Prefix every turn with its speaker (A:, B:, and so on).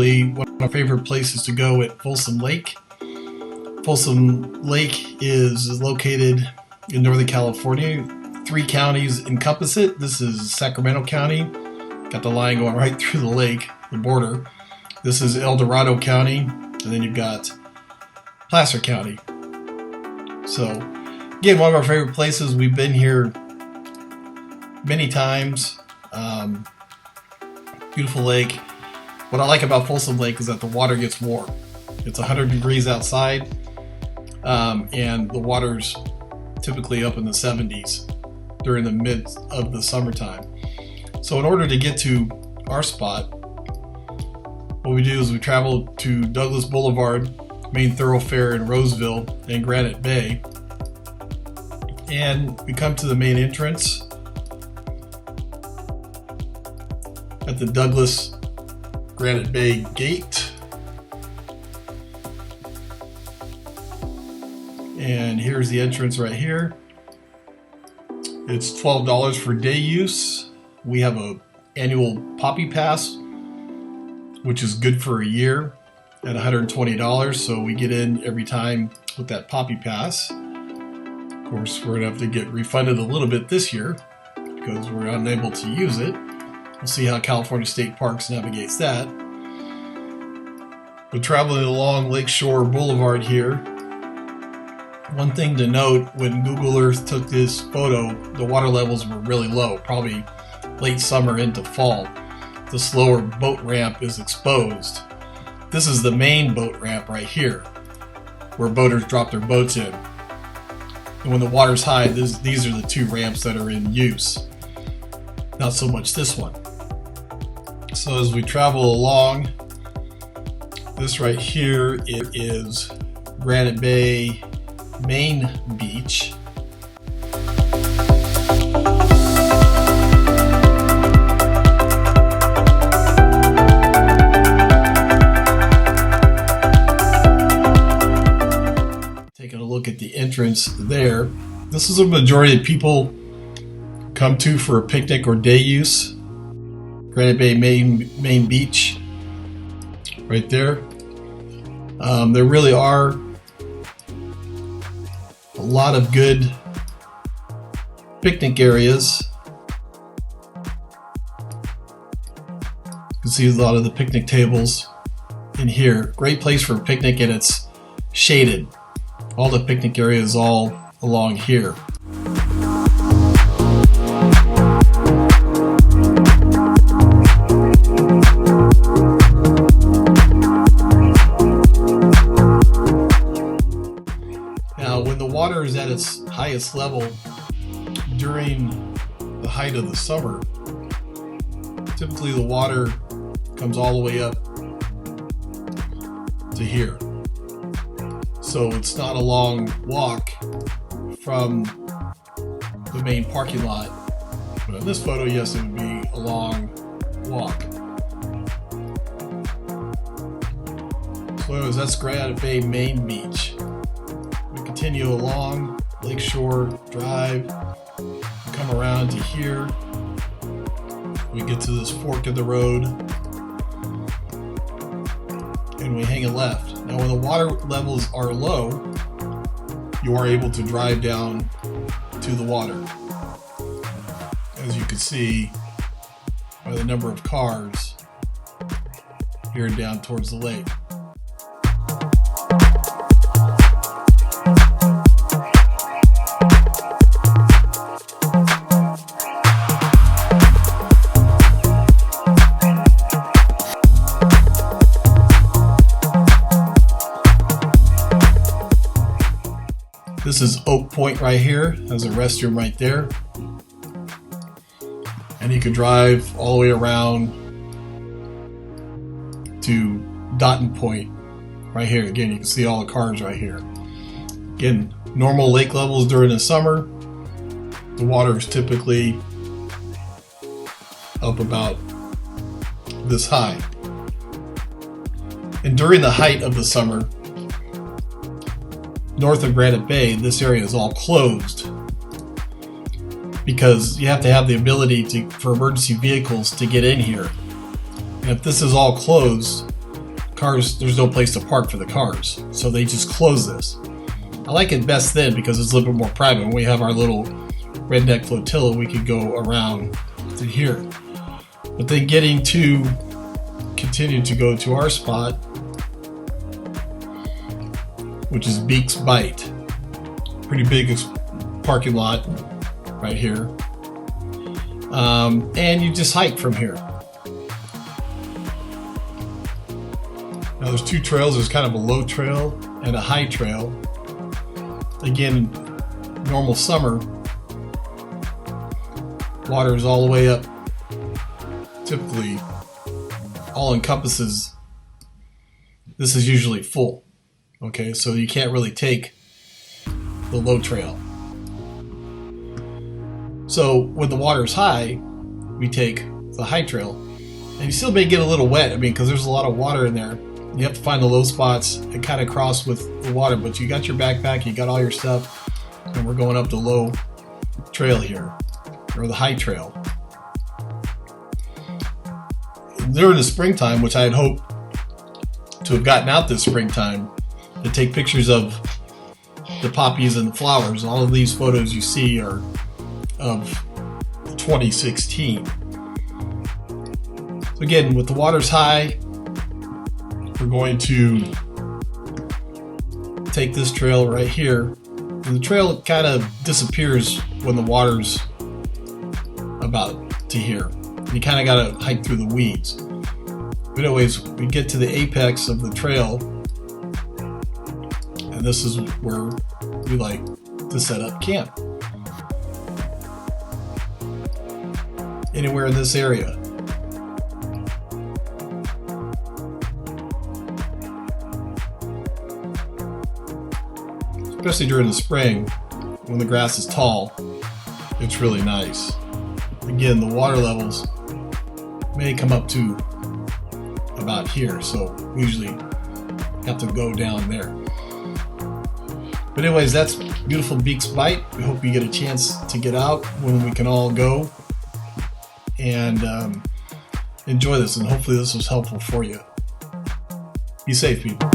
A: one of my favorite places to go at Folsom Lake. Folsom Lake is located in Northern California. 3 counties encompass it. This is Sacramento County. Got the line going right through the lake, the border. This is El Dorado County, and then you've got Placer County. So, again, one of our favorite places. We've been here many times. Beautiful lake. What I like about Folsom Lake is that the water gets warm. It's 100 degrees outside, and the water's typically up in the 70s during the midst of the summertime. So in order to get to our spot, what we do is we travel to Douglas Boulevard, main thoroughfare in Roseville and Granite Bay, and we come to the main entrance at the Douglas Granite Bay gate. And here's the entrance right here. It's $12 for day use. We have a annual Poppy Pass, which is good for a year at $120. So we get in every time with that Poppy Pass. Of course, we're gonna have to get refunded a little bit this year because we're unable to use it. We'll see how California State Parks navigates that. We're traveling along Lakeshore Boulevard here. One thing to note, when Google Earth took this photo, the water levels were really low, probably late summer into fall. The slower boat ramp is exposed. This is the main boat ramp right here, where boaters drop their boats in. And when the water's high, these are the 2 ramps that are in use. Not so much this one. So as we travel along, this right here, it is Granite Bay Main Beach. Taking a look at the entrance there. This is a majority of people come to for a picnic or day use. Granite Bay Main Beach, right there. There really are a lot of good picnic areas. You can see a lot of the picnic tables in here. Great place for a picnic, and it's shaded. All the picnic areas all along here. When the water is at its highest level during the height of the summer, typically the water comes all the way up to here. So it's not a long walk from the main parking lot. But in this photo, yes, it would be a long walk. So anyways, that's Granite Bay Main Beach. Continue along Lakeshore Drive, come around to here. We get to this fork of the road, and we hang a left. Now, when the water levels are low, you are able to drive down to the water, as you can see by the number of cars here down towards the lake. This is Oak Point right here. There's a restroom right there. And you can drive all the way around to Dotton Point right here. Again, you can see all the cars right here. Again, normal lake levels during the summer. The water is typically up about this high. And during the height of the summer, north of Granite Bay, this area is all closed because you have to have the ability for emergency vehicles to get in here. And if this is all closed, cars, there's no place to park for the cars, so they just close this. I like it best then because it's a little bit more private. When we have our little Neck Flotilla, we could go around to here. But then continue to go to our spot, which is Beak's Bite. Pretty big parking lot right here. And you just hike from here. Now there's two trails. There's kind of a low trail and a high trail. Again, normal summer, water is all the way up. Typically, all encompasses. This is usually full. Okay, so you can't really take the low trail. So when the water's high, we take the high trail, and you still may get a little wet. I mean, because there's a lot of water in there. You have to find the low spots and kind of cross with the water, but you got your backpack, you got all your stuff, and we're going up the low trail here, or the high trail. During the springtime, which I had hoped to have gotten out this springtime, to take pictures of the poppies and the flowers. All of these photos you see are of 2016. So again, with the water's high, we're going to take this trail right here. And the trail kind of disappears when the water's about to here. You kind of got to hike through the weeds. But anyways, we get to the apex of the trail, and this is where we like to set up camp. Anywhere in this area. Especially during the spring, when the grass is tall, it's really nice. Again, the water levels may come up to about here, so we usually have to go down there. But anyways, that's beautiful Beak's Bite. We hope you get a chance to get out when we can all go and enjoy this, and hopefully this was helpful for you. Be safe, people.